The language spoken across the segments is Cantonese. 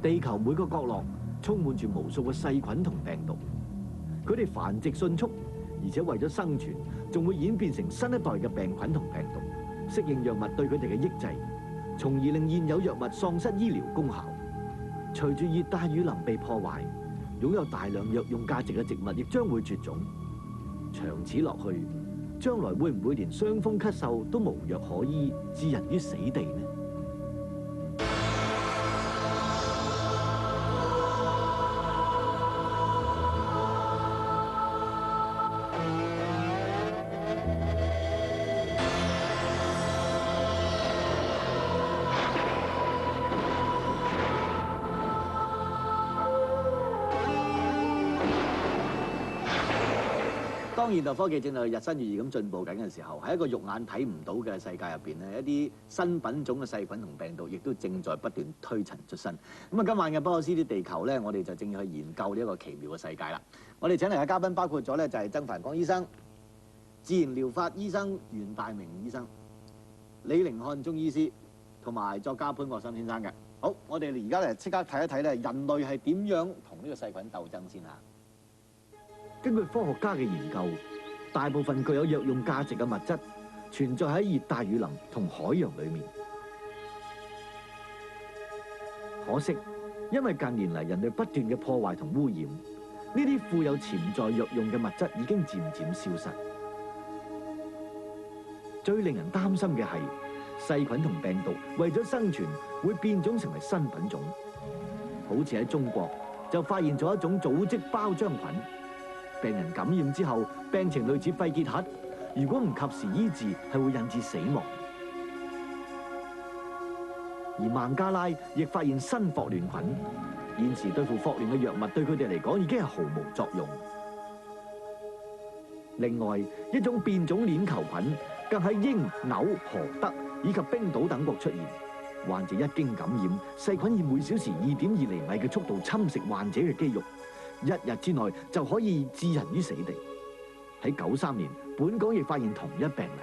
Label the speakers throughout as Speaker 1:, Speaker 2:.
Speaker 1: 地球每個角落充滿住無數嘅細菌同病毒，佢哋繁殖迅速，而且為咗生存，仲會演變成新一代嘅病菌同病毒，適應藥物對佢哋嘅抑制，從而令現有藥物喪失醫療功效。隨住熱帶雨林被破壞，擁有大量藥用價值嘅植物亦將會絕種。長此落去，將來會唔會連傷風咳嗽都無藥可醫，置人於死地呢？當現代科技正係日新月異咁進步緊嘅時候，喺一個肉眼睇唔到嘅世界入邊咧，一啲新品種嘅細菌同病毒亦都正在不斷推陳出新。咁啊，今晚嘅不可思議地球咧，我哋就正要去研究呢一個奇妙嘅世界啦。我哋請嚟嘅嘉賓包括咗咧，就係曾繁光醫生、自然療法醫生袁大明醫生、李寧漢中醫師同埋作家潘國森先生嘅。好，我哋而家嚟即刻睇一睇咧，人類係點樣同呢個細菌鬥爭先嚇。根據科學家嘅研究，大部分具有藥用價值嘅物質存在喺熱帶雨林同海洋裏面。可惜，因為近年嚟人類不斷嘅破壞同污染，呢啲富有潛在藥用嘅物質已經漸漸消失。最令人擔心嘅係，細菌同病毒為咗生存，會變種成為新品種。好似喺中國就發現咗一種組織包漿菌。病人感染之後，病情類似肺結核，如果唔及時醫治，係會引致死亡。而孟加拉亦發現新霍亂菌，現時對付霍亂嘅藥物對佢哋嚟講已經係毫無作用。另外一種變種鏈球菌，更喺英、紐、荷德以及冰島等國出現。患者一經感染，細菌以每小時2.2厘米嘅速度侵蝕患者嘅肌肉。1日之內就可以置人於死地。喺93年，本港亦發現同一病例。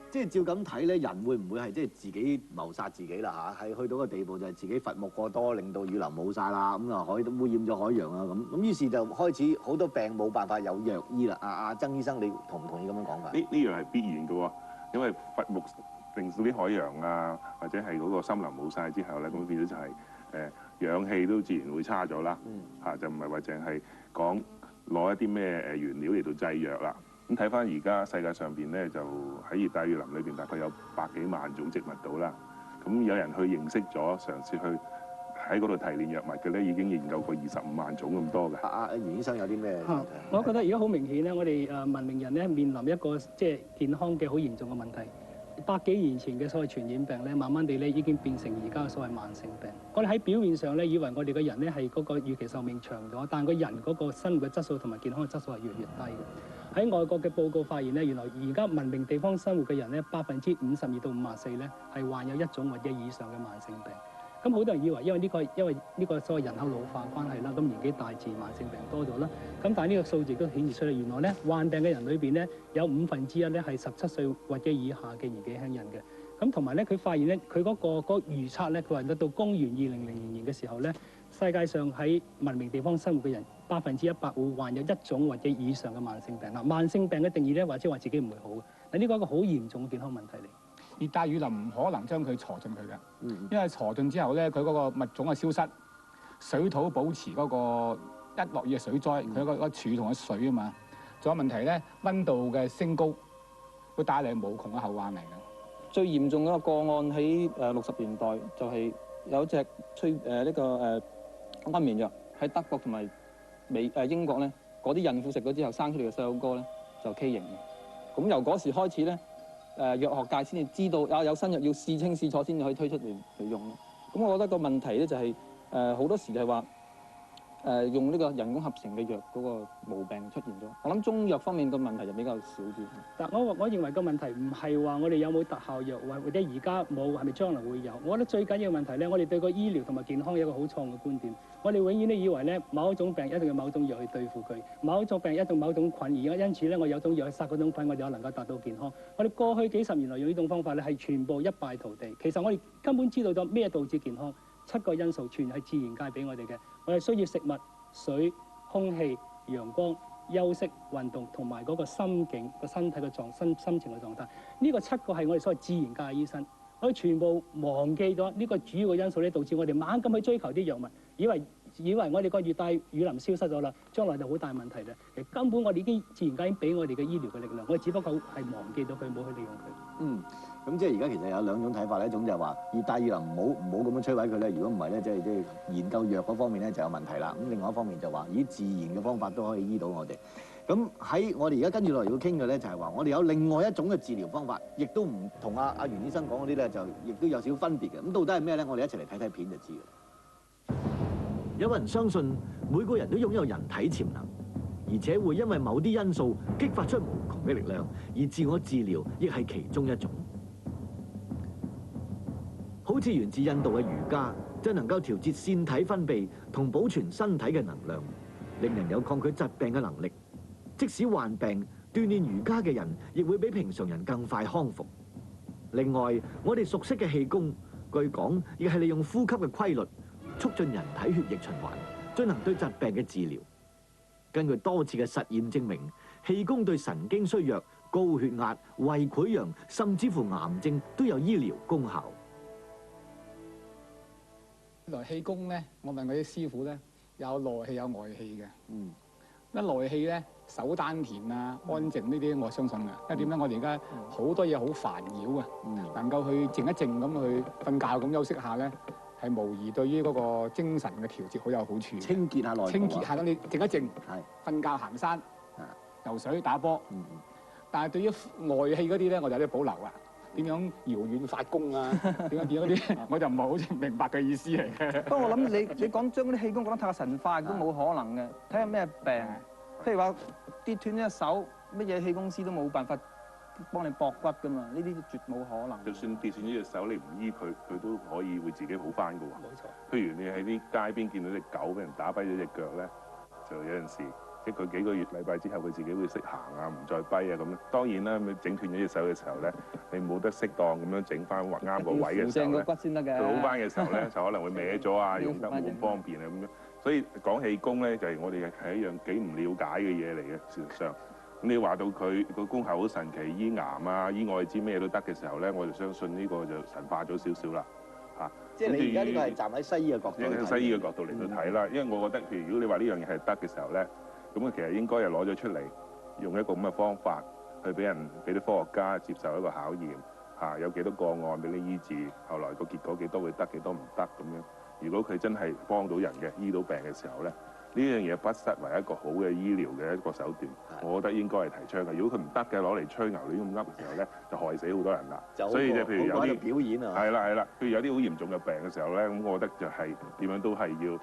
Speaker 1: 即係照咁睇咧，人會唔會係即係自己謀殺自己啦嚇？係去到個地步就係自己伐木過多，令到雨林冇晒啦，咁啊海都污染咗海洋啊咁。咁於是就開始好多病冇辦法有藥醫啦。阿曾醫生，你同唔同意咁樣講法？
Speaker 2: 呢樣係必然嘅喎，因為伐木令到啲海洋啊，或者係嗰個森林冇晒之後咧，咁變咗就係氧氣都自然會差咗啦。就唔係話淨係講攞一啲咩原料嚟到製藥啦。咁睇翻而家世界上邊咧，就喺熱帶雨林裏邊大概有百幾萬種植物到啦。咁有人去認識咗，嘗試去喺嗰度提煉藥物嘅咧，已經研究過25萬種咁多嘅。
Speaker 1: 袁醫生有啲咩？
Speaker 3: 我覺得而家好明顯咧，我哋文明人咧面臨一個即係健康嘅好嚴重嘅問題。百幾年前嘅所謂傳染病咧，慢慢地咧已經變成而家嘅所謂慢性病。我哋喺表面上咧，以為我哋嘅人咧係嗰個預期壽命長咗，但個人嗰個生活嘅質素同埋健康嘅質素係越嚟越低嘅。喺外國嘅報告發現咧，原來而家文明地方生活嘅人咧，52%到54%咧係患有一種或者以上嘅慢性病。咁好多人以為因為呢個所謂人口老化關係啦，咁年紀大自然慢性病多咗啦。咁但係呢個數字都顯示出嚟，原來咧患病嘅人裏邊咧有1/5咧係17歲或者以下嘅年紀輕人嘅。咁同埋咧，佢發現咧佢嗰個預測咧，佢話到公元2000年嘅時候咧，世界上喺文明地方生活嘅人100%會患有一種或者以上嘅慢性病啦。慢性病嘅定義咧，或者話自己唔會好嘅。嗱，呢個係一個好嚴重嘅健康問題嚟。
Speaker 4: 熱帶雨林唔可能將佢鋤盡佢嘅，因為鋤盡之後咧，佢嗰個物種嘅消失，水土保持嗰個一落雨嘅水災，佢個柱同個水啊嘛，仲有問題咧，溫度嘅升高會帶嚟無窮嘅後患嚟嘅。
Speaker 5: 最嚴重嗰個個案喺60年代就係有隻安眠藥喺德國同埋英國咧，嗰啲孕婦食咗之後生出嚟嘅細路哥咧就畸形嘅。咁由嗰時開始咧。藥學界先至知道有新藥要試清試楚先至可以推出嚟用咯。咁我覺得個問題咧就係好多時就係話用呢個人工合成嘅藥嗰個毛病出現咗。我諗中藥方面個問題就比較少啲。
Speaker 3: 但我認為個問題唔係話我哋有冇特效藥，或者而家冇，係咪將來會有？我覺得最緊要嘅問題咧，我哋對個醫療同埋健康有一個好錯誤嘅觀點。我哋永遠都以為咧某一種病一定要某種藥去對付佢，某一種病一定某種菌，而因此咧我有種藥去殺嗰種菌，我哋就能夠達到健康。我哋過去幾十年來用呢種方法咧係全部一敗塗地。其實我哋根本知道咗咩導致健康， 7個因素全係自然界俾我哋嘅。我哋需要食物、水、空氣、陽光、休息、運動同埋嗰個心境、個身體嘅心情嘅狀態。呢個7個係我哋所謂自然界嘅醫生。我哋全部忘記咗呢個主要嘅因素咧，導致我哋猛咁去追求啲藥物，以為我哋個熱帶雨林消失咗啦，將來就好大問題咧。其實根本我哋已經自然界已經俾我哋嘅醫療嘅力量，我哋只不過係忘記到佢，冇去利用佢。
Speaker 1: 咁即係而家其實有2種睇法咧，一種就係話熱帶雨林唔好咁樣摧毀佢咧，如果唔係咧，即係研究藥嗰方面咧就有問題啦。咁另外一方面就話以自然嘅方法都可以醫到我哋。咁喺我哋而家跟住落嚟要傾嘅咧，就係話我哋有另外一種嘅治療方法，亦都唔同阿袁醫生講嗰啲咧，就亦都有少少分別嘅。咁到底係咩咧？我哋一齊嚟睇睇片就知嘅。有人相信每個人都擁有人體潛能，而且會因為某啲因素激發出無窮嘅力量，而自我治療亦係其中一種。好似源自印度嘅瑜伽，就能夠調節腺體分泌同保存身體嘅能量，令人有抗拒疾病嘅能力。即使患病，鍛鍊瑜伽嘅人亦會比平常人更快康復。另外，我哋熟悉嘅氣功，據講亦係利用呼吸嘅規律，促進人體血液循環，進行對疾病嘅治療。根據多次嘅實驗證明，氣功對神經衰弱、高血壓、胃潰瘍，甚至乎癌症都有醫療功效。
Speaker 4: 原來氣功咧，我問嗰啲師傅咧，有內氣有外氣嘅。一內氣咧，手丹田啊、安靜呢啲，我相信嘅。因為點咧？我哋而家好多嘢好煩擾啊，能夠去靜一靜咁去瞓覺咁休息下咧，係無疑對於嗰個精神嘅調節好有好處。
Speaker 1: 清潔下內部，
Speaker 4: 清潔下，等你靜一靜，
Speaker 1: 係
Speaker 4: 瞓覺、行山、游水、打波。但係對於外氣嗰啲咧，我就有啲保留啊。點樣遙遠發功啊？點樣嗰啲，我就唔係好明白嘅意思嚟嘅。
Speaker 5: 不過我諗你講將嗰啲氣功講得太過神化都冇可能嘅。睇下咩病，譬如話跌斷咗隻手，乜嘢氣功師都冇辦法幫你駁骨㗎嘛。呢啲絕冇可能。
Speaker 2: 就算跌斷咗隻手，你唔醫佢，佢都可以會自己好翻㗎喎。
Speaker 3: 冇錯。
Speaker 2: 譬如你喺啲街邊見到隻狗俾人打跛咗隻腳咧，就有陣時。即係佢幾個禮拜之後，佢自己會識行啊，唔再跛啊咁咧。當然啦，你整斷咗隻手嘅時候咧，你冇得適當咁樣整翻或啱個位嘅時候咧，
Speaker 5: 扶正個骨先得嘅。
Speaker 2: 佢好翻嘅時候咧，就可能會歪咗啊，用得冇咁方便啊咁樣。所以講氣功咧，就係我哋係一樣幾唔了解嘅嘢嚟嘅。事實上，咁你話到佢個功效好神奇，醫癌啊、醫愛滋咩都得嘅時候咧，我就相信呢個就神化咗少少啦。嚇！
Speaker 1: 即係你而家呢個係站喺西醫嘅角度，
Speaker 2: 西醫嘅角度嚟到睇啦。因為我覺得，譬如如果你話呢樣嘢係得嘅時候咧。咁其實應該係攞咗出嚟，用一個咁嘅方法去俾啲科學家接受一個考驗嚇，有幾多個案俾你醫治，後來個結果幾多會得，幾多唔得咁樣。如果佢真係幫到人嘅，醫到病嘅時候咧，呢樣嘢不失為一個好嘅醫療嘅一個手段。我覺得應該係提倡嘅。如果佢唔得嘅，攞嚟吹牛亂咁噏嘅時候咧，就害死好多人啦。所以譬如有啲
Speaker 1: 表演啊，
Speaker 2: 係啦，譬如有啲好嚴重嘅病嘅時候咧，咁我覺得就係點樣都係要。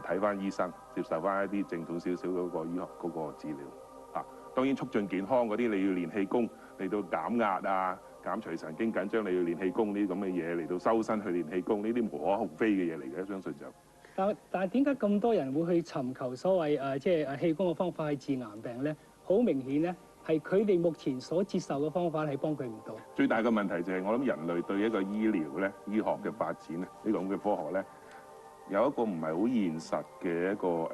Speaker 2: 睇翻醫生，接受翻一啲正統少少嗰個醫學嗰個治療啊。當然促進健康嗰啲，你要練氣功嚟到減壓啊、減除神經緊張，你要練氣功呢啲咁嘅嘢嚟到修身去練氣功，呢啲無可厚非嘅嘢嚟嘅，相信就。
Speaker 3: 但係點解咁多人會去尋求所謂即係氣功嘅方法去治癌病咧？好明顯咧，係佢哋目前所接受嘅方法係幫佢唔到。
Speaker 2: 最大嘅問題就係我諗人類對一個醫療咧、醫學嘅發展咧，呢個咁嘅科學咧。有一個唔係好現實嘅一個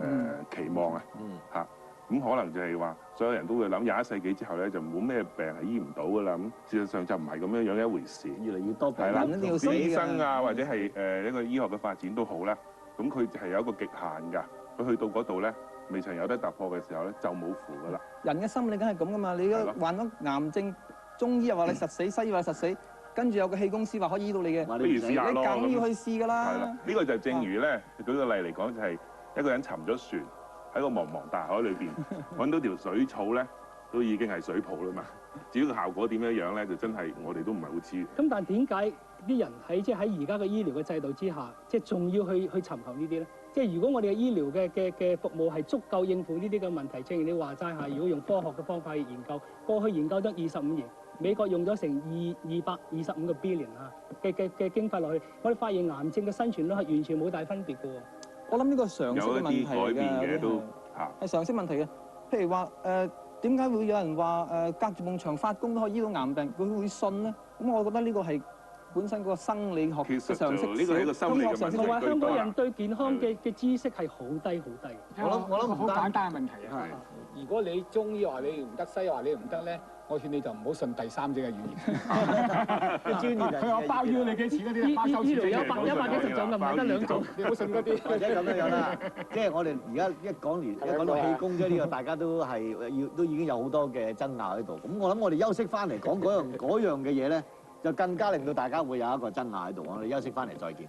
Speaker 2: 期望啊，嚇咁可能就係話，所有人都會諗21世紀之後咧就冇咩病係醫唔到噶啦。咁事實上就唔係咁樣一回事。越嚟越多病人一定要死嘅。醫生啊，或者係一個醫學嘅發展都好啦，咁佢係有一個極限㗎。佢去到嗰度咧，未曾有得突破嘅時候咧，就冇符㗎啦。
Speaker 5: 人嘅心理梗係咁㗎嘛，你患咗癌症，中醫又話你實死，西醫話實死。跟住有個氣功師話可以醫到你嘅，
Speaker 2: 不如試下咯。
Speaker 5: 你梗要去試㗎啦。
Speaker 2: 係啦，呢個就正如咧，舉個例嚟講，就係一個人沉咗船喺個茫茫大海裏邊，揾到條水草咧，都已經係水泡啦嘛。至於個效果點樣咧，就真係我哋都唔係好知。
Speaker 3: 咁但係點解啲人喺而家嘅醫療嘅制度之下，即係仲要去尋求呢啲咧？即係如果我哋嘅醫療嘅服務係足夠應付呢啲嘅問題，正如你話齋下，如果用科學嘅方法去研究，過去研究咗25年。美國用咗成225個 billion 嘅經費落去，我哋發現癌症嘅生存率係完全冇大分別嘅喎。
Speaker 5: 我諗呢個常識嘅問題嚟㗎，係常識問題嘅。譬如話點解會有人話隔住埲牆發功都可以醫到癌病？佢會信咧？咁我覺得呢個係本身嗰個生理學
Speaker 2: 其實
Speaker 5: 嘅常識
Speaker 2: 就呢個係一個心理嘅問題
Speaker 3: 同埋香港人
Speaker 2: 對
Speaker 3: 對健康嘅知識係好低好低。
Speaker 4: 我諗好簡單嘅問題啊
Speaker 2: 係。
Speaker 4: 如果你中醫話你唔得，西醫話你唔得咧，我勸你就唔好信第三者嘅語言。
Speaker 1: 專業人
Speaker 4: 佢話包醫你幾錢嗰啲，包收
Speaker 3: 醫療有
Speaker 4: 錢
Speaker 3: 100幾十種嘅，唔係得2種。
Speaker 4: 你唔好信嗰啲。
Speaker 1: 或者咁樣樣啦，即係我哋而家一講到氣功啫，呢個大家都係都已經有好多嘅爭拗喺度。咁我諗我哋休息翻嚟講嗰樣嘅嘢咧，就更加令到大家會有一個爭拗喺度。我哋休息翻嚟再見。